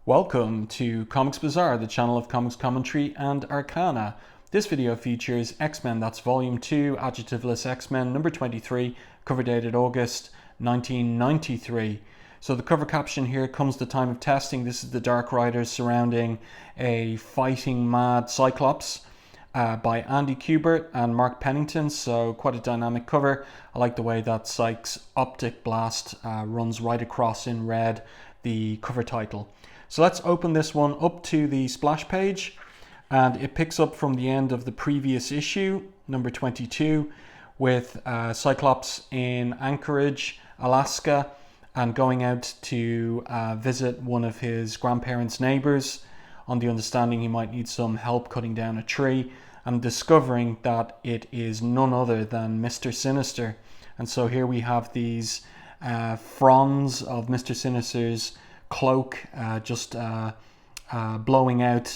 Welcome to Comics Bazaar, the channel of comics commentary and arcana. This video features X-Men, that's Volume 2, Adjectiveless X-Men, number 23, cover dated August 1993. So the cover caption here, comes the time of testing. This is the Dark Riders surrounding a fighting mad Cyclops by Andy Kubert and Mark Pennington. So quite a dynamic cover. I like the way that Psyche's optic blast runs right across in red the cover title. So let's open this one up to the splash page, and it picks up from the end of the previous issue, number 22, with Cyclops in Anchorage, Alaska, and going out to visit one of his grandparents' neighbors on the understanding he might need some help cutting down a tree, and discovering that it is none other than Mr. Sinister. And so here we have these fronds of Mr. Sinister's cloak just blowing out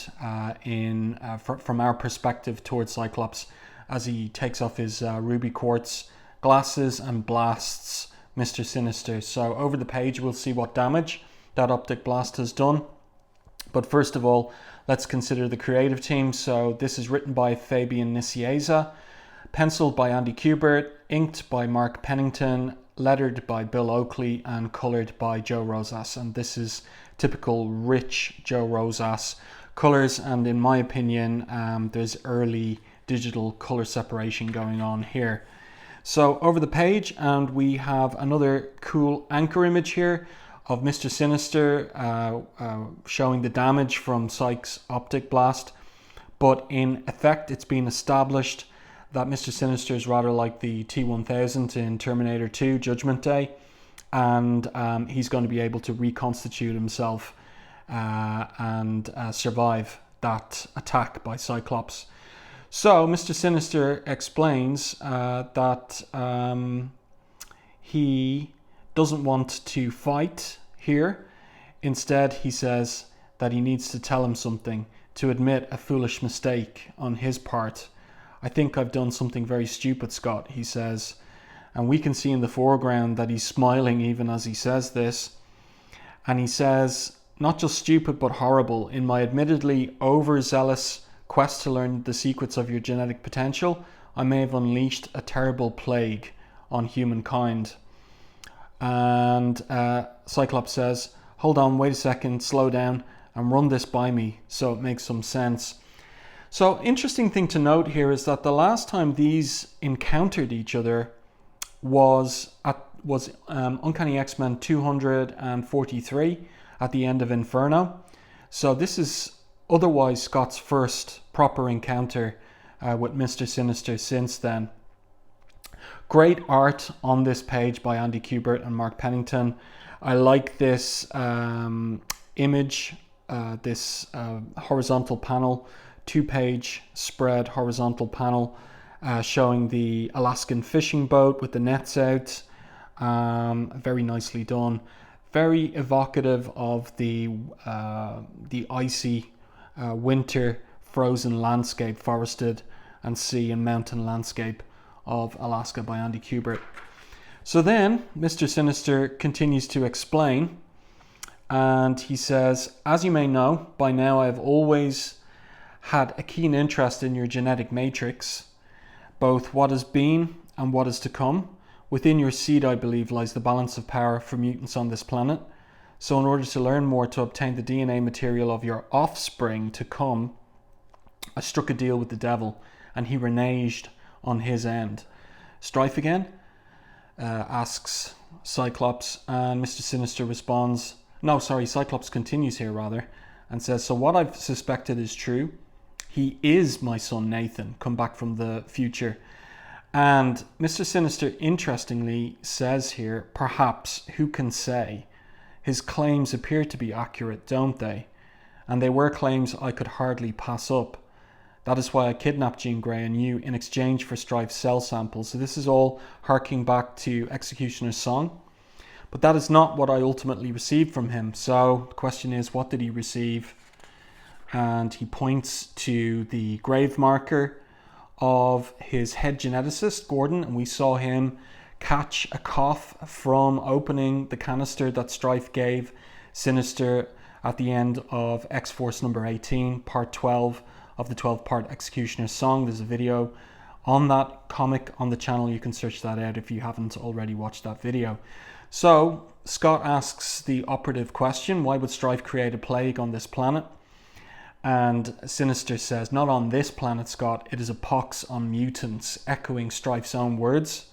from our perspective towards Cyclops as he takes off his ruby quartz glasses and blasts Mr. Sinister. So over the page we'll see what damage that optic blast has done. But first of all, let's consider the creative team. So this is written by Fabian Nicieza, penciled by Andy Kubert, inked by Mark Pennington, lettered by Bill Oakley, and coloured by Joe Rosas. And this is typical rich Joe Rosas colours, and in my opinion there's early digital colour separation going on here. So over the page, and we have another cool anchor image here of Mr. Sinister showing the damage from Psyche's optic blast. But in effect, it's been established that Mr. Sinister is rather like the T-1000 in Terminator 2 Judgment Day, and he's going to be able to reconstitute himself and survive that attack by Cyclops. So Mr. Sinister explains that he doesn't want to fight here. Instead, he says that he needs to tell him something, to admit a foolish mistake on his part. "I think I've done something very stupid, Scott," he says. And we can see in the foreground that he's smiling even as he says this. And he says, "Not just stupid, but horrible. In my admittedly overzealous quest to learn the secrets of your genetic potential, I may have unleashed a terrible plague on humankind." And Cyclops says, "Hold on, wait a second, slow down and run this by me so it makes some sense." So interesting thing to note here is that the last time these encountered each other was Uncanny X-Men 243 at the end of Inferno. So this is otherwise Scott's first proper encounter with Mr. Sinister since then. Great art on this page by Andy Kubert and Mark Pennington. I like this image, this horizontal panel, 2-page spread horizontal panel showing the Alaskan fishing boat with the nets out. Very nicely done. Very evocative of the icy winter frozen landscape, forested and sea and mountain landscape of Alaska by Andy Kubert. So then Mr. Sinister continues to explain, and he says, "As you may know, by now I have always had a keen interest in your genetic matrix, both what has been and what is to come. Within your seed, I believe, lies the balance of power for mutants on this planet. So in order to learn more, to obtain the DNA material of your offspring to come, I struck a deal with the devil, and he reneged on his end." "Stryfe again?" asks Cyclops, and Mr. Sinister responds, Cyclops continues here rather, and says, "So what I've suspected is true. He is my son Nathan, come back from the future." And Mr. Sinister interestingly says here, "Perhaps, who can say? His claims appear to be accurate, don't they? And they were claims I could hardly pass up. That is why I kidnapped Jean Grey and you in exchange for Stryfe's cell samples." So this is all harking back to Executioner's Song. "But that is not what I ultimately received from him." So the question is, what did he receive? And he points to the grave marker of his head geneticist, Gordon, and we saw him catch a cough from opening the canister that Stryfe gave Sinister at the end of X-Force number 18, part 12 of the 12-part Executioner's Song. There's a video on that comic on the channel. You can search that out if you haven't already watched that video. So Scott asks the operative question, why would Stryfe create a plague on this planet? And Sinister says, not on this planet, Scott, it is a pox on mutants, echoing Stryfe's own words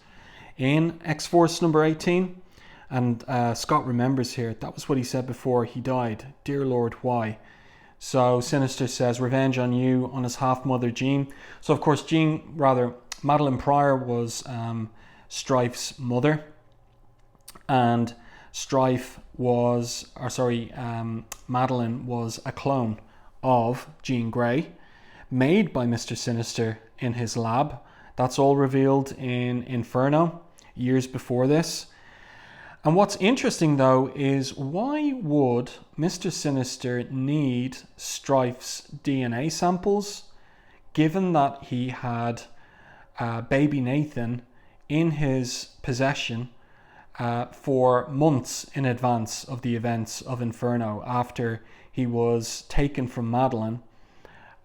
in X-Force number 18. And Scott remembers here, that was what he said before he died. Dear Lord, why? So Sinister says, revenge on you, on his half-mother Jean. So of course, Madeline Pryor was Stryfe's mother. And Madeline was a clone of Jean Grey, made by Mr. Sinister in his lab. That's all revealed in Inferno, years before this. And what's interesting though is, why would Mr. Sinister need Stryfe's DNA samples, given that he had baby Nathan in his possession for months in advance of the events of Inferno, after he was taken from Madeline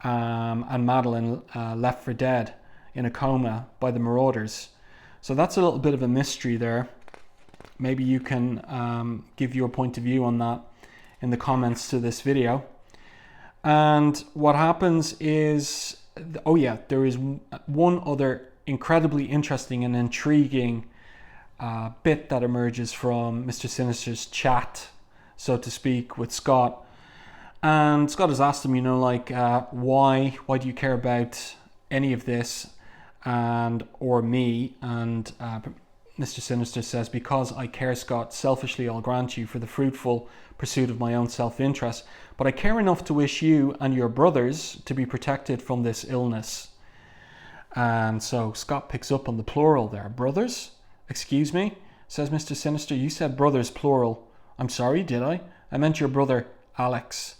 and Madeline left for dead in a coma by the Marauders. So that's a little bit of a mystery there. Maybe you can give your point of view on that in the comments to this video. And what happens is, oh yeah, there is one other incredibly interesting and intriguing bit that emerges from Mr. Sinister's chat, so to speak, with Scott. And Scott has asked him, you know, like, why do you care about any of this or me? And Mr. Sinister says, because I care, Scott, selfishly I'll grant you, for the fruitful pursuit of my own self-interest, but I care enough to wish you and your brothers to be protected from this illness. And so Scott picks up on the plural there. Brothers? Excuse me, says Mr. Sinister, you said brothers plural. I'm sorry, did I? I meant your brother Alex.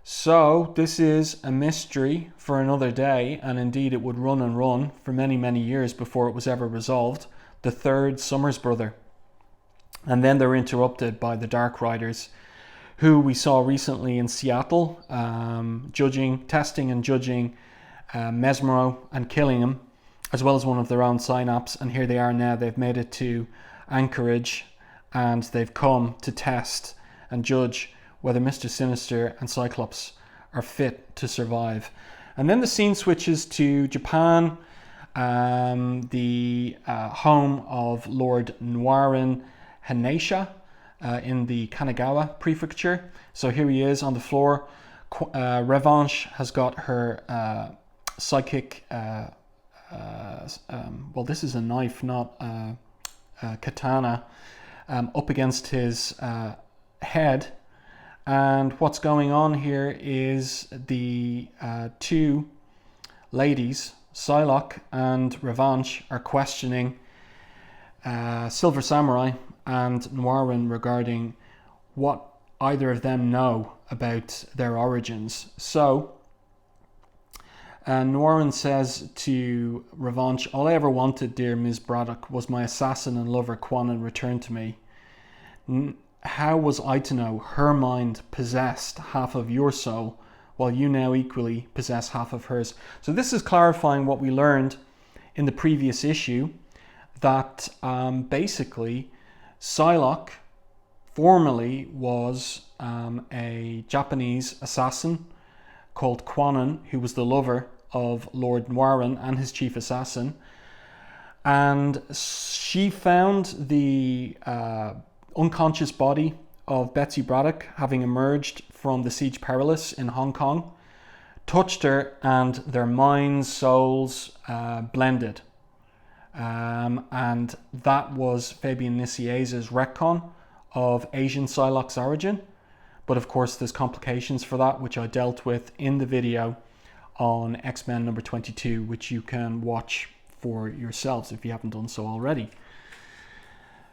So this is a mystery for another day, and indeed it would run and run for many, many years before it was ever resolved. The third Summers brother. And then they're interrupted by the Dark Riders, who we saw recently in Seattle, testing and judging Mesmero and killing him, as well as one of their own Synapse. And here they are now, they've made it to Anchorage, and they've come to test and judge whether Mr. Sinister and Cyclops are fit to survive. And then the scene switches to Japan, the home of Lord Nyoirin Hanesha in the Kanagawa prefecture. So here he is on the floor. Revanche has got her psychic, well, this is a knife, not a katana, up against his head. And what's going on here is the two ladies, Psylocke and Revanche, are questioning Silver Samurai and Nyoirin regarding what either of them know about their origins. So Nyoirin says to Revanche, all I ever wanted, dear Ms. Braddock, was my assassin and lover Quanon returned to me. How was I to know her mind possessed half of your soul, while you now equally possess half of hers? So this is clarifying what we learned in the previous issue, that basically Psylocke formerly was a Japanese assassin called Quanon, who was the lover of Lord Nyoirin and his chief assassin. And she found the unconscious body of Betsy Braddock, having emerged from the Siege Perilous in Hong Kong, touched her, and their minds, souls blended. And that was Fabian Nicieza's retcon of Asian Psylocke's origin. But of course there's complications for that, which I dealt with in the video on X-Men number 22, which you can watch for yourselves if you haven't done so already.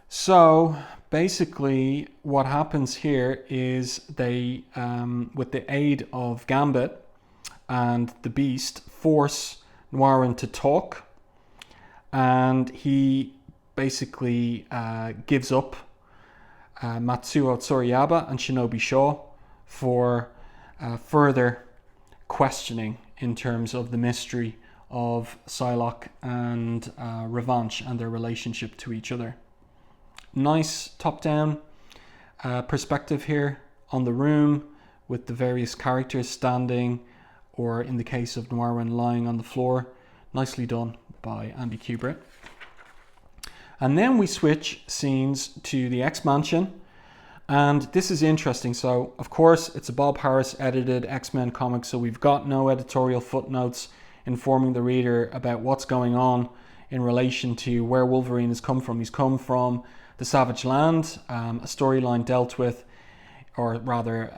So basically what happens here is they, with the aid of Gambit and the Beast, force Nyoirin to talk, and he basically gives up Matsuo Tsurayaba and Shinobi Shaw for further questioning in terms of the mystery of Psylocke and Revanche and their relationship to each other. Nice top-down perspective here on the room with the various characters standing, or in the case of Nyoirin, lying on the floor. Nicely done by Andy Kubert. And then we switch scenes to the X-Mansion. And this is interesting. So, of course, it's a Bob Harras edited X-Men comic, so we've got no editorial footnotes informing the reader about what's going on in relation to where Wolverine has come from. He's come from the Savage Land, a storyline dealt with, or rather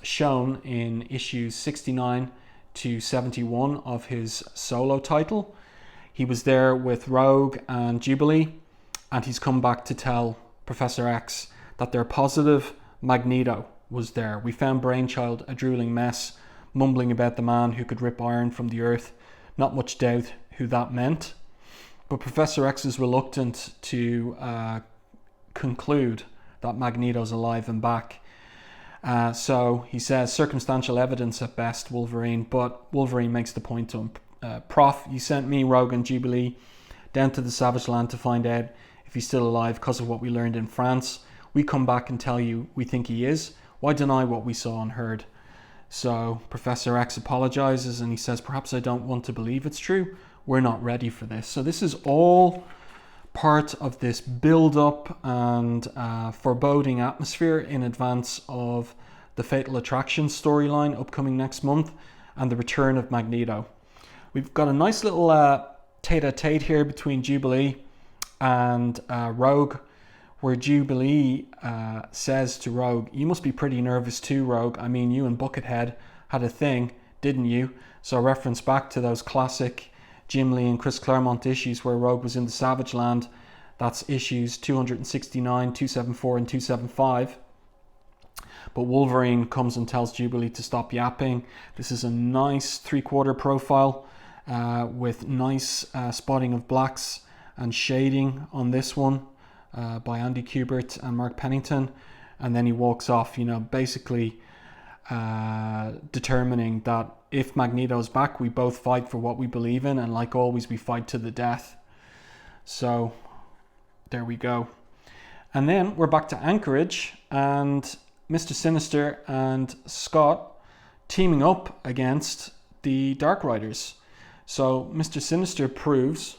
shown in issues 69 to 71 of his solo title. He was there with Rogue and Jubilee, and he's come back to tell Professor X that their positive Magneto was there. We found Brainchild a drooling mess, mumbling about the man who could rip iron from the earth. Not much doubt who that meant. But Professor X is reluctant to conclude that Magneto's alive and back. So he says, circumstantial evidence at best, Wolverine. But Wolverine makes the point to him. Prof, you sent me, Rogue and Jubilee down to the Savage Land to find out if he's still alive because of what we learned in France. We come back and tell you we think he is. Why deny what we saw and heard? So Professor X apologizes and he says, perhaps I don't want to believe it's true. We're not ready for this. So this is all part of this build-up and foreboding atmosphere in advance of the Fatal Attraction storyline upcoming next month and the return of Magneto. We've got a nice little tete-a-tete here between Jubilee and Rogue, where Jubilee says to Rogue, you must be pretty nervous too, Rogue. I mean, you and Buckethead had a thing, didn't you? So a reference back to those classic Jim Lee and Chris Claremont issues where Rogue was in the Savage Land. That's issues 269, 274 and 275. But Wolverine comes and tells Jubilee to stop yapping. This is a nice three-quarter profile with nice spotting of blacks and shading on this one. By Andy Kubert and Mark Pennington, and then he walks off, basically determining that if Magneto's back, we both fight for what we believe in, and like always, we fight to the death. So there we go. And then we're back to Anchorage, and Mr. Sinister and Scott teaming up against the Dark Riders. So Mr. Sinister proves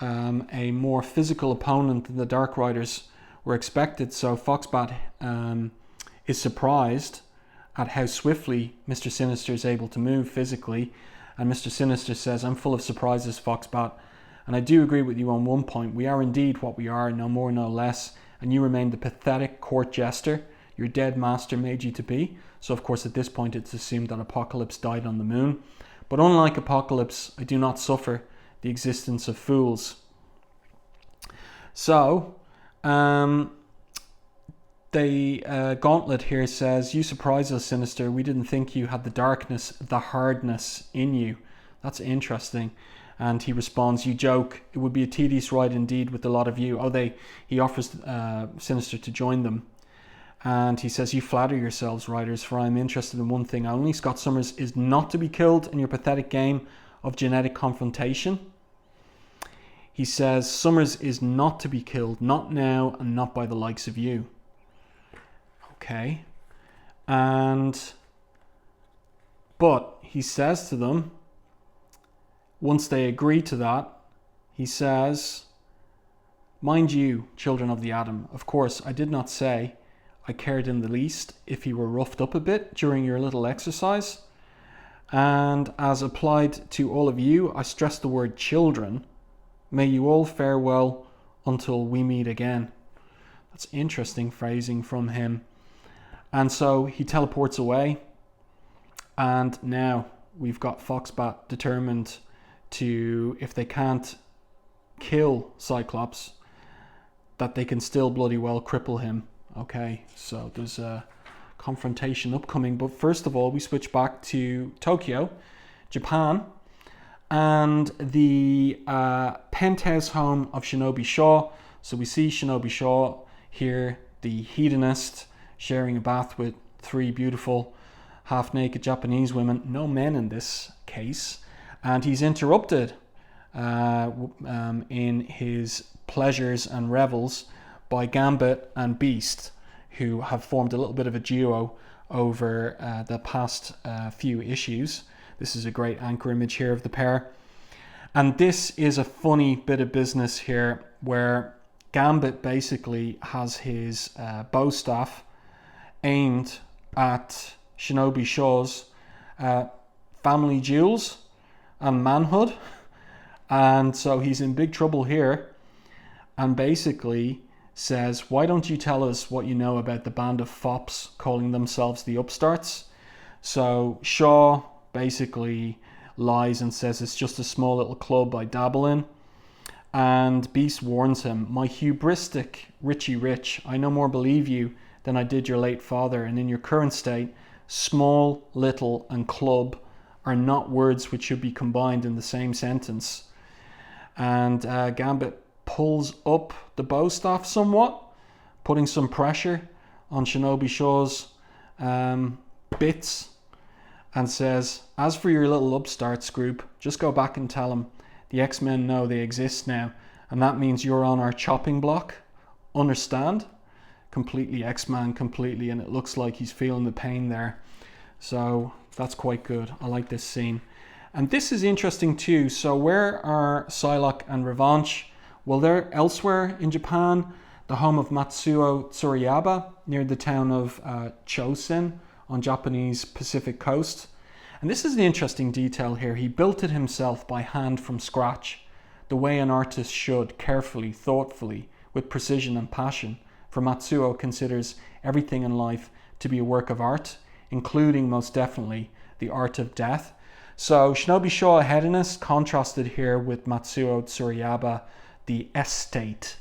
a more physical opponent than the Dark Riders were expected. So Foxbat is surprised at how swiftly Mr. Sinister is able to move physically. And Mr. Sinister says, I'm full of surprises, Foxbat. And I do agree with you on one point. We are indeed what we are, no more, no less. And you remain the pathetic court jester your dead master made you to be. So of course at this point it's assumed that Apocalypse died on the moon. But unlike Apocalypse, I do not suffer the existence of fools. So, the gauntlet here says, you surprise us, Sinister. We didn't think you had the darkness, the hardness in you. That's interesting. And he responds, you joke. It would be a tedious ride indeed with a lot of you. He offers Sinister to join them. And he says, you flatter yourselves, writers, for I am interested in one thing only. Scott Summers is not to be killed in your pathetic game of genetic confrontation. He says, Summers is not to be killed, not now and not by the likes of you. Okay. But he says to them, once they agree to that, he says, mind you, children of the atom, of course, I did not say I cared in the least if he were roughed up a bit during your little exercise. And as applied to all of you, I stress the word children. May you all fare well until we meet again. That's interesting phrasing from him. And so he teleports away. And now we've got Foxbat determined to, if they can't kill Cyclops, that they can still bloody well cripple him. Okay, so there's a confrontation upcoming. But first of all, we switch back to Tokyo, Japan, and the penthouse home of Shinobi Shaw. So we see Shinobi Shaw here, the hedonist, sharing a bath with three beautiful half-naked Japanese women, no men in this case, and he's interrupted in his pleasures and revels by Gambit and Beast, who have formed a little bit of a duo over the past few issues. This is a great anchor image here of the pair. And this is a funny bit of business here where Gambit basically has his bow staff aimed at Shinobi Shaw's family jewels and manhood. And so he's in big trouble here and basically says, why don't you tell us what you know about the band of fops calling themselves the Upstarts? So Shaw basically lies and says it's just a small little club I dabble in. And Beast warns him, my hubristic Richie Rich, I no more believe you than I did your late father, and in your current state, small, little and club are not words which should be combined in the same sentence. And Gambit pulls up the bow staff somewhat, putting some pressure on Shinobi Shaw's bits, and says, as for your little Upstarts group, just go back and tell them the X-Men know they exist now, and that means you're on our chopping block. Understand? Completely X-Man, completely, and it looks like he's feeling the pain there. So that's quite good. I like this scene. And this is interesting too. So where are Psylocke and Revanche? Well, they're elsewhere in Japan, the home of Matsuo Tsurayaba, near the town of Chosen on Japanese Pacific coast. And this is an interesting detail here. He built it himself by hand from scratch, the way an artist should, carefully, thoughtfully, with precision and passion. For Matsuo considers everything in life to be a work of art, including most definitely the art of death. So Shinobi Shaw, a hedonist, contrasted here with Matsuo Tsurayaba, the estate.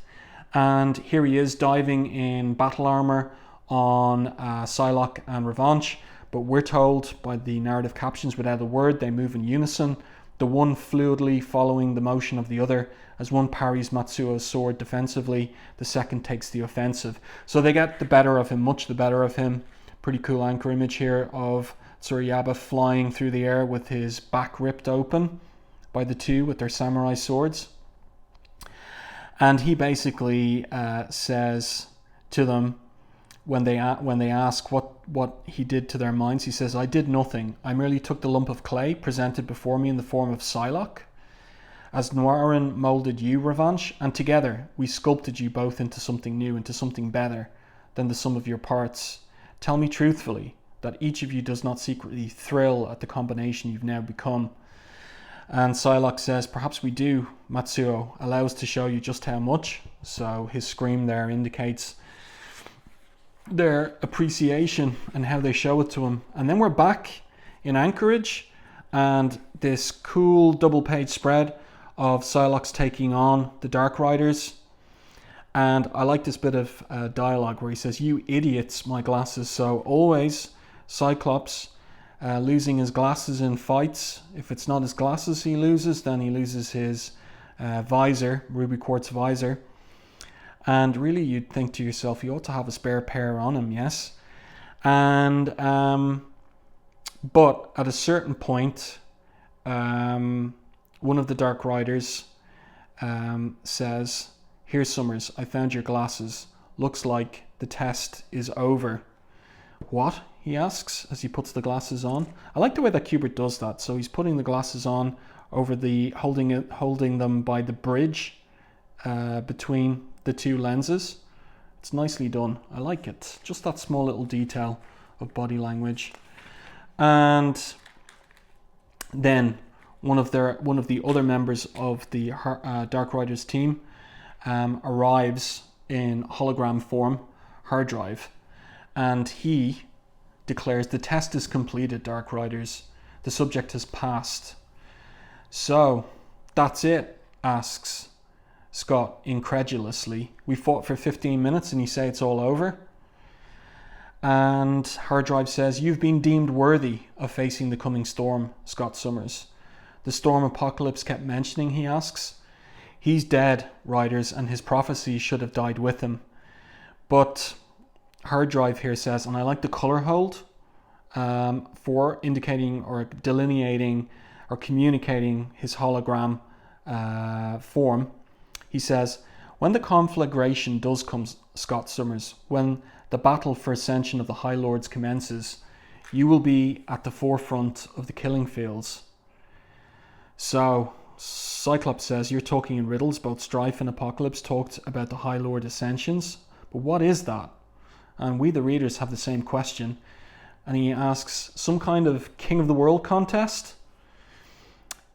And here he is diving in battle armor on Psylocke and Revanche, but we're told by the narrative captions without a word, they move in unison, the one fluidly following the motion of the other. As one parries Matsuo's sword defensively, the second takes the offensive. So they get the better of him, much the better of him. Pretty cool anchor image here of Tsurayaba flying through the air with his back ripped open by the two with their samurai swords. And he basically says to them, when they ask what he did to their minds, he says, I did nothing. I merely took the lump of clay presented before me in the form of Psylocke, as Nyoirin molded you, Revanche, and together we sculpted you both into something new, into something better than the sum of your parts. Tell me truthfully that each of you does not secretly thrill at the combination you've now become. And Psylocke says, perhaps we do, Matsuo. Allow us to show you just how much. So his scream there indicates their appreciation and how they show it to him. And then we're back in Anchorage, and this cool double page spread of Psylocke's taking on the Dark Riders. And I like this bit of dialogue where he says, you idiots, my glasses. So always Cyclops losing his glasses in fights. If it's not his glasses he loses, then he loses his visor, ruby quartz visor. And really you'd think to yourself, you ought to have a spare pair on him, yes? And but at a certain point, one of the Dark Riders says, here Summers, I found your glasses. Looks like the test is over. What? He asks as he puts the glasses on. I like the way that Kubert does that. So he's putting the glasses on over the holding them by the bridge between the two lenses. It's nicely done. I like it. Just that small little detail of body language. And then one of the other members of the Dark Riders team arrives in hologram form, hard drive, and he declares the test is completed, Dark Riders. The subject has passed. So that's it, asks Scott incredulously. We fought for 15 minutes and you say it's all over? And hard drive says, you've been deemed worthy of facing the coming storm, Scott Summers. The storm Apocalypse kept mentioning, he asks. He's dead, Riders, and his prophecy should have died with him. But hard drive here says, and I like the color hold for indicating or delineating or communicating his hologram form. He says, when the conflagration does come, Scott Summers, when the battle for ascension of the High Lords commences, you will be at the forefront of the killing fields. So Cyclops says, you're talking in riddles. Both Stryfe and Apocalypse talked about the High Lord ascensions, but what is that? And we the readers have the same question. And he asks, some kind of King of the World contest?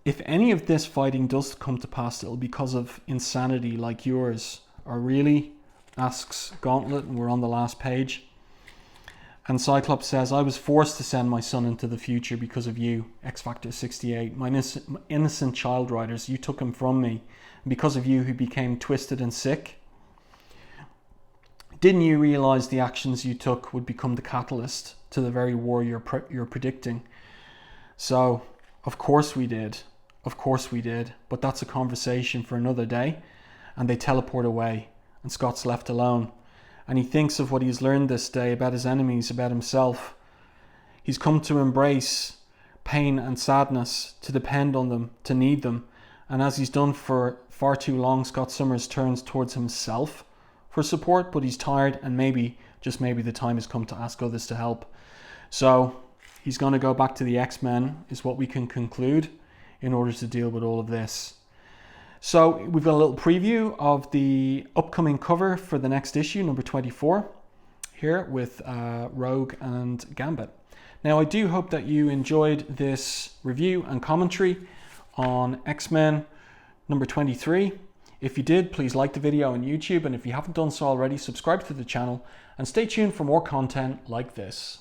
If any of this fighting does come to pass, it'll be because of insanity like yours. Or really? Asks Gauntlet, and we're on the last page. And Cyclops says, I was forced to send my son into the future because of you, X Factor 68. My innocent child riders, you took him from me. And because of you, he became twisted and sick. Didn't you realize the actions you took would become the catalyst to the very war you're predicting? So, of course we did. Of course we did. But that's a conversation for another day. And they teleport away. And Scott's left alone. And he thinks of what he's learned this day about his enemies, about himself. He's come to embrace pain and sadness, to depend on them, to need them. And as he's done for far too long, Scott Summers turns towards himself for support, but he's tired, and maybe, just maybe, the time has come to ask others to help. So he's going to go back to the X-Men, is what we can conclude, in order to deal with all of this. So we've got a little preview of the upcoming cover for the next issue, number 24, here with Rogue and Gambit. Now, I do hope that you enjoyed this review and commentary on X-Men number 23. If you did, please like the video on YouTube, and if you haven't done so already, subscribe to the channel and stay tuned for more content like this.